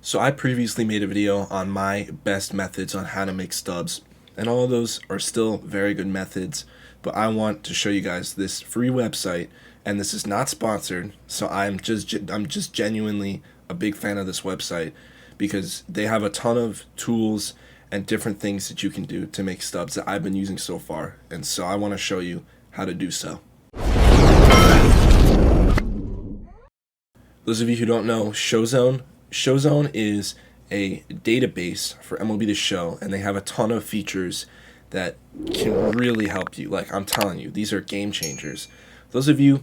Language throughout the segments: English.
So I previously made a video on my best methods on how to make stubs, and all of those are still very good methods, but I want to show you guys this free website, and this is not sponsored, so I'm just genuinely a big fan of this website because they have a ton of tools and different things that you can do to make stubs that I've been using so far, and so I want to show you how to do so. Those of you who don't know, ShowZone is a database for MLB The Show, and they have a ton of features that can really help you. Like, I'm telling you, these are game changers. Those of you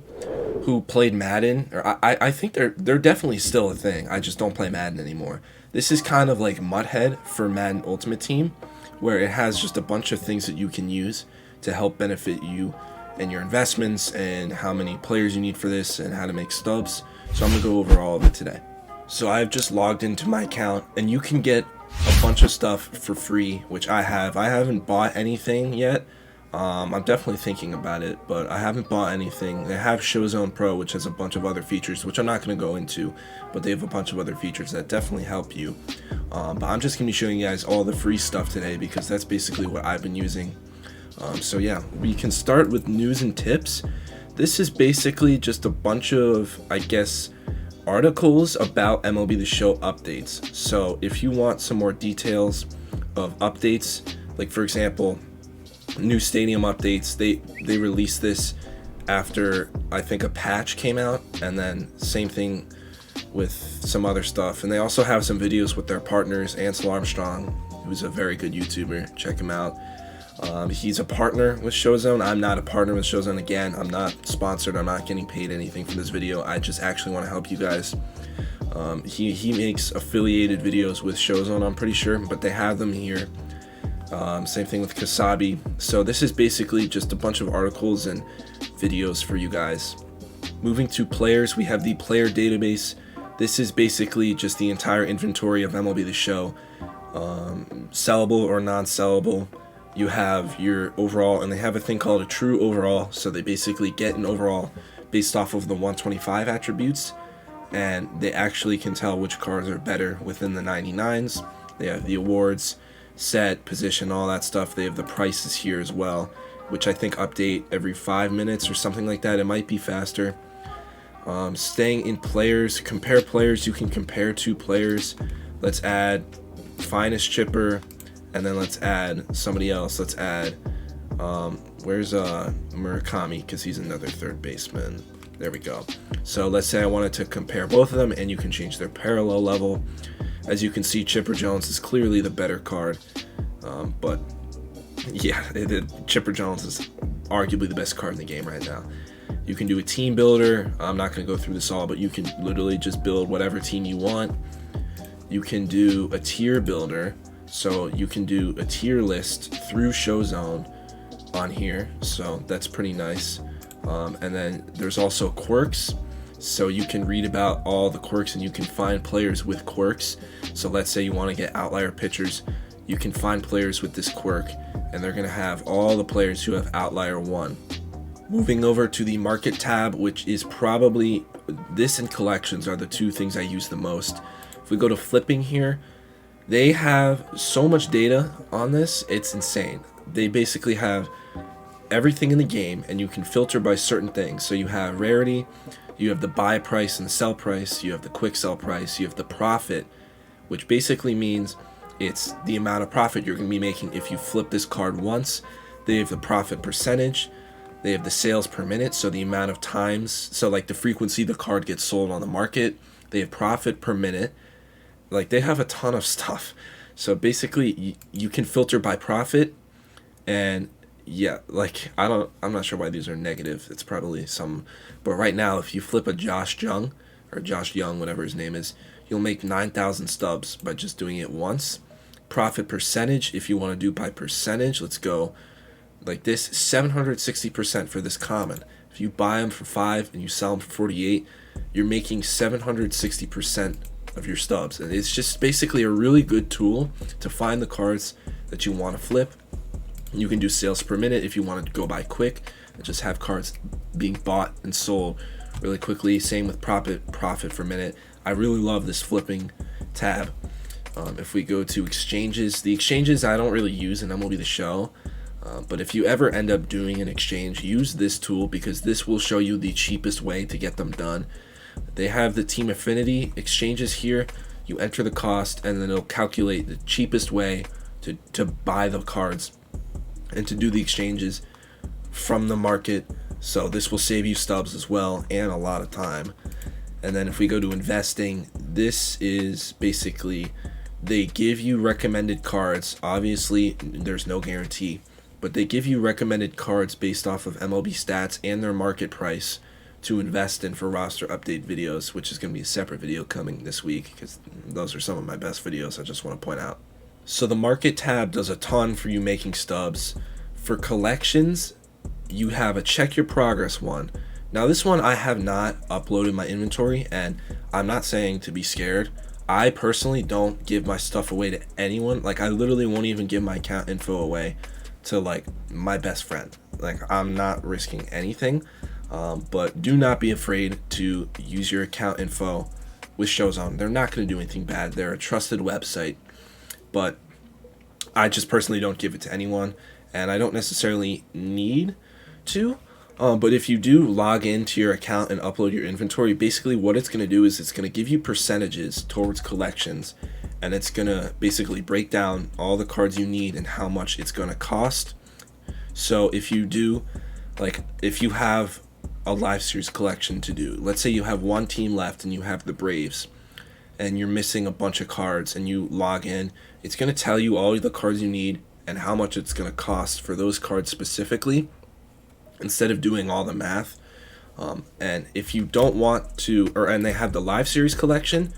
who played Madden, or I think they're definitely still a thing. I just don't play Madden anymore. This is kind of like Mudhead for Madden Ultimate Team, where it has just a bunch of things that you can use to help benefit you and your investments and how many players you need for this and how to make stubs. So I'm going to go over all of it today. So I've just logged into my account, and you can get a bunch of stuff for free, which I have. I haven't bought anything yet. I'm definitely thinking about it, but I haven't bought anything. They have ShowZone Pro, which has a bunch of other features, which I'm not going to go into, but they have a bunch of other features that definitely help you. But I'm just going to be showing you guys all the free stuff today because that's basically what I've been using. So yeah, we can start with news and tips. This is basically just a bunch of, I guess, articles about MLB The Show updates. So if you want some more details of updates, like for example, new stadium updates, they released this after I think a patch came out, and then same thing with some other stuff. And they also have some videos with their partners, Ansel Armstrong, who's a very good YouTuber. Check him out. He's a partner with ShowZone. I'm not a partner with ShowZone. Again, I'm not sponsored. I'm not getting paid anything for this video. I just actually want to help you guys. He makes affiliated videos with ShowZone, I'm pretty sure, but they have them here. Same thing with Kasabi. So this is basically just a bunch of articles and videos for you guys. Moving to players, we have the player database. This is basically just the entire inventory of MLB The Show, sellable or non-sellable. You have your overall, and they have a thing called a true overall, so they basically get an overall based off of the 125 attributes, and they actually can tell which cards are better within the 99s. They have the awards, set, position, all that stuff. They have the prices here as well, which I think update every 5 minutes or something like that. It might be faster. Staying in players, compare players. You can compare two players. Let's add finest chipper, and then let's add somebody else. Let's add, where's Murakami, because he's another third baseman. There we go. So let's say I wanted to compare both of them, and you can change their parallel level. As you can see, Chipper Jones is clearly the better card, but yeah, Chipper Jones is arguably the best card in the game right now. You can do a team builder. I'm not going to go through this all, but you can literally just build whatever team you want. You can do a tier builder. So you can do a tier list through ShowZone on here, so that's pretty nice. And then there's also quirks, so you can read about all the quirks and you can find players with quirks. So let's say you want to get outlier pitchers, you can find players with this quirk, and they're going to have all the players who have outlier 1. Moving over to the market tab, which is probably, this and collections are the two things I use the most. If we go to flipping here, they have so much data on this, it's insane. They basically have everything in the game, and you can filter by certain things. So you have rarity, you have the buy price and the sell price, you have the quick sell price, you have the profit, which basically means it's the amount of profit you're going to be making if you flip this card once. They have the profit percentage, they have the sales per minute, so the amount of times, so like the frequency the card gets sold on the market. They have profit per minute. Like, they have a ton of stuff. So basically you can filter by profit, and yeah, like I'm not sure why these are negative. It's probably some, but right now if you flip a Josh Young, whatever his name is, you'll make 9,000 stubs by just doing it once. Profit percentage, if you want to do by percentage, let's go like this, 760% for this common. If you buy them for 5 and you sell them for 48, you're making 760% of your stubs. And it's just basically a really good tool to find the cards that you want to flip. You can do sales per minute if you want to go by quick and just have cards being bought and sold really quickly. Same with profit per minute. I really love this flipping tab. If we go to exchanges, the exchanges I don't really use in MLB The Show, but if you ever end up doing an exchange, use this tool because this will show you the cheapest way to get them done. They have the team affinity exchanges here. You enter the cost and then it'll calculate the cheapest way to buy the cards and to do the exchanges from the market. So this will save you stubs as well and a lot of time. And then if we go to investing, this is basically they give you recommended cards. Obviously, there's no guarantee, but they give you recommended cards based off of MLB stats and their market price to invest in for roster update videos, which is going to be a separate video coming this week because those are some of my best videos I just want to point out. So the market tab does a ton for you making stubs. For collections, you have a check your progress one. Now this one I have not uploaded my inventory, and I'm not saying to be scared. I personally don't give my stuff away to anyone. Like I literally won't even give my account info away to like my best friend. Like I'm not risking anything. But do not be afraid to use your account info with ShowZone. They're not going to do anything bad. They're a trusted website, but I just personally don't give it to anyone, and I don't necessarily need to. But if you do log into your account and upload your inventory, basically what it's going to do is it's going to give you percentages towards collections, and it's going to basically break down all the cards you need and how much it's going to cost. So if you do, like if you have a live series collection to do, let's say you have one team left and you have the Braves and you're missing a bunch of cards and you log in, it's going to tell you all the cards you need and how much it's going to cost for those cards specifically, instead of doing all the math. And if you don't want to, and they have the live series collection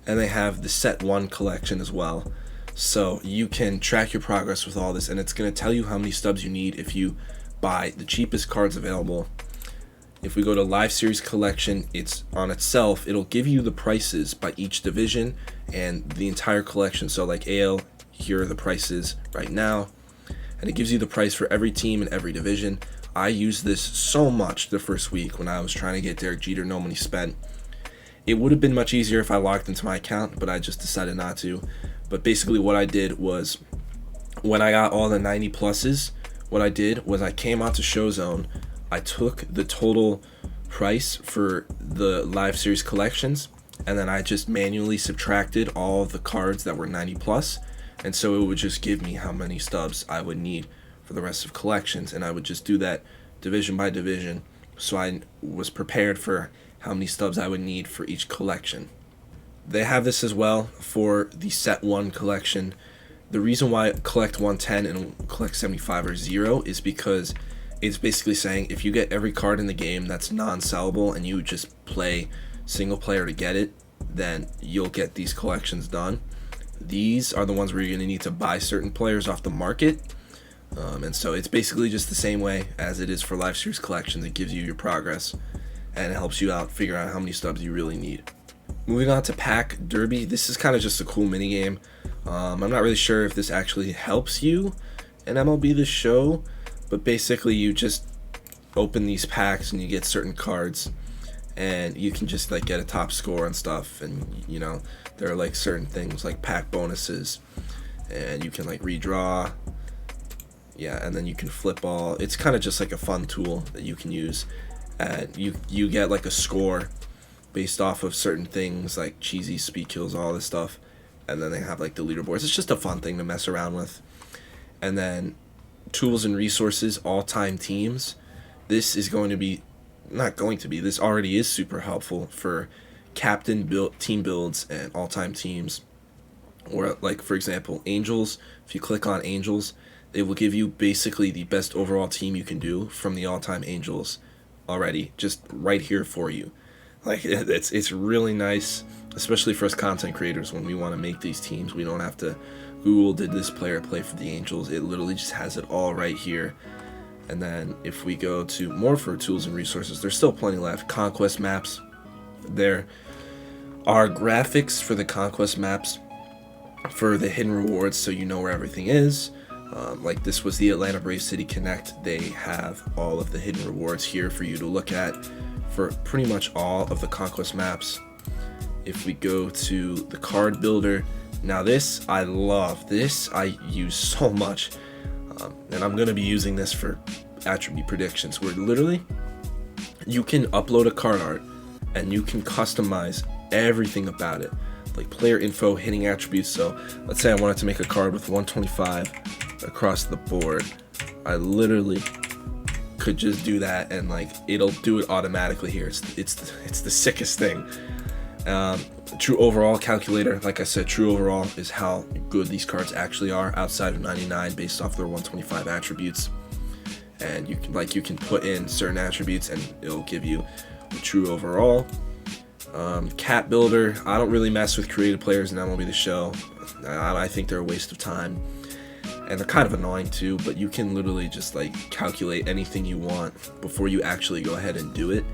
and they have the set one collection as well, so you can track your progress with all this, and it's going to tell you how many stubs you need if you buy the cheapest cards available. If we go to live series collection, it's on itself, it'll give you the prices by each division and the entire collection. So like AL, here are the prices right now, and it gives you the price for every team and every division. I used this so much the first week when I was trying to get Derek Jeter no money spent. It would have been much easier if I logged into my account, but I just decided not to. But basically what I did was, when I got all the 90 pluses, what I did was I came onto ShowZone, I took the total price for the live series collections, and then I just manually subtracted all of the cards that were 90 plus, and so it would just give me how many stubs I would need for the rest of collections, and I would just do that division by division, so I was prepared for how many stubs I would need for each collection. They have this as well for the set one collection. The reason why collect 110 and collect 75 are 0 is because it's basically saying if you get every card in the game that's non-sellable and you just play single player to get it, then you'll get these collections done. These are the ones where you're going to need to buy certain players off the market. And so it's basically just the same way as it is for live series collections. It gives you your progress and it helps you out figure out how many stubs you really need. Moving on to Pack Derby, this is kind of just a cool mini game. I'm not really sure if this actually helps you in MLB The Show, but basically you just open these packs and you get certain cards and you can just like get a top score and stuff, and you know there are like certain things like pack bonuses and you can like redraw, and then you can flip all. It's kind of just like a fun tool that you can use, and you get like a score based off of certain things like cheesy speed kills, all this stuff, and then they have like the leaderboards. It's just a fun thing to mess around with. And then tools and resources, all-time teams. This is going to be, not going to be, this already is super helpful for captain build, team builds and all-time teams. Or like for example, Angels. If you click on Angels, they will give you basically the best overall team you can do from the all-time Angels already, just right here for you. Like it's really nice, especially for us content creators when we want to make these teams. We don't have to Google, did this player play for the Angels? It literally just has it all right here. And then if we go to more for tools and resources, there's still plenty left. Conquest Maps. There are graphics for the Conquest Maps for the hidden rewards, so you know where everything is. Like this was the Atlanta Braves City Connect. They have all of the hidden rewards here for you to look at for pretty much all of the Conquest Maps. If we go to the card builder, now this I love. This I use so much, and I'm gonna be using this for attribute predictions, where literally you can upload a card art and you can customize everything about it, like player info, hitting attributes. So let's say I wanted to make a card with 125 across the board. I literally could just do that, and like it'll do it automatically here. It's the sickest thing. True overall calculator, like I said, true overall is how good these cards actually are outside of 99 based off their 125 attributes. And you can put in certain attributes and it'll give you the true overall. Cat builder, I don't really mess with creative players in MLB The Show. I think they're a waste of time, and they're kind of annoying too, but you can literally just like calculate anything you want before you actually go ahead and do it.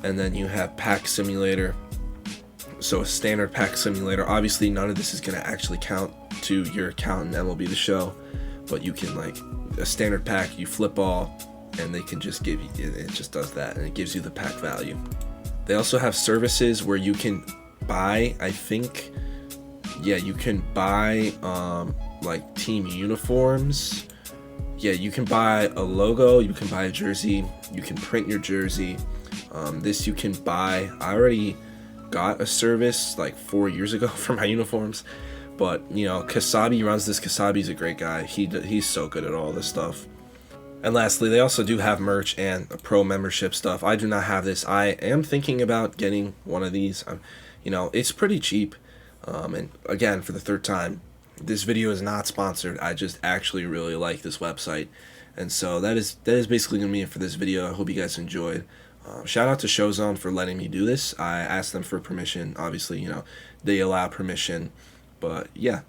And then you have pack simulator. So a standard pack simulator, obviously none of this is going to actually count to your account in MLB The Show, but you can, like, a standard pack, you flip all, and they can just give you, it just does that, and it gives you the pack value. They also have services where you can buy, I think, yeah, you can buy like team uniforms. Yeah, you can buy a logo, you can buy a jersey, you can print your jersey. This you can buy. I already got a service like 4 years ago for my uniforms, but you know, Kasabi runs this. Kasabi's a great guy. He's so good at all this stuff. And lastly, they also do have merch and a pro membership stuff. I do not have this. I am thinking about getting one of these. You know, it's pretty cheap. And again, for the third time, this video is not sponsored. I just actually really like this website, and so that is basically gonna be it for this video. I hope you guys enjoyed. Shout out to ShowZone for letting me do this. I asked them for permission. Obviously, you know, they allow permission. But yeah,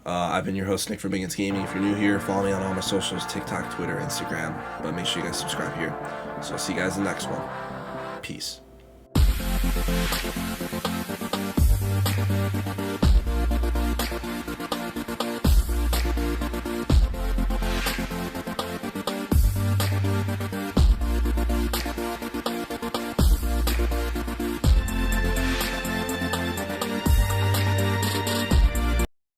I've been your host, Nick from Biggins Gaming. If you're new here, follow me on all my socials, TikTok, Twitter, Instagram. But make sure you guys subscribe here. So I'll see you guys in the next one. Peace.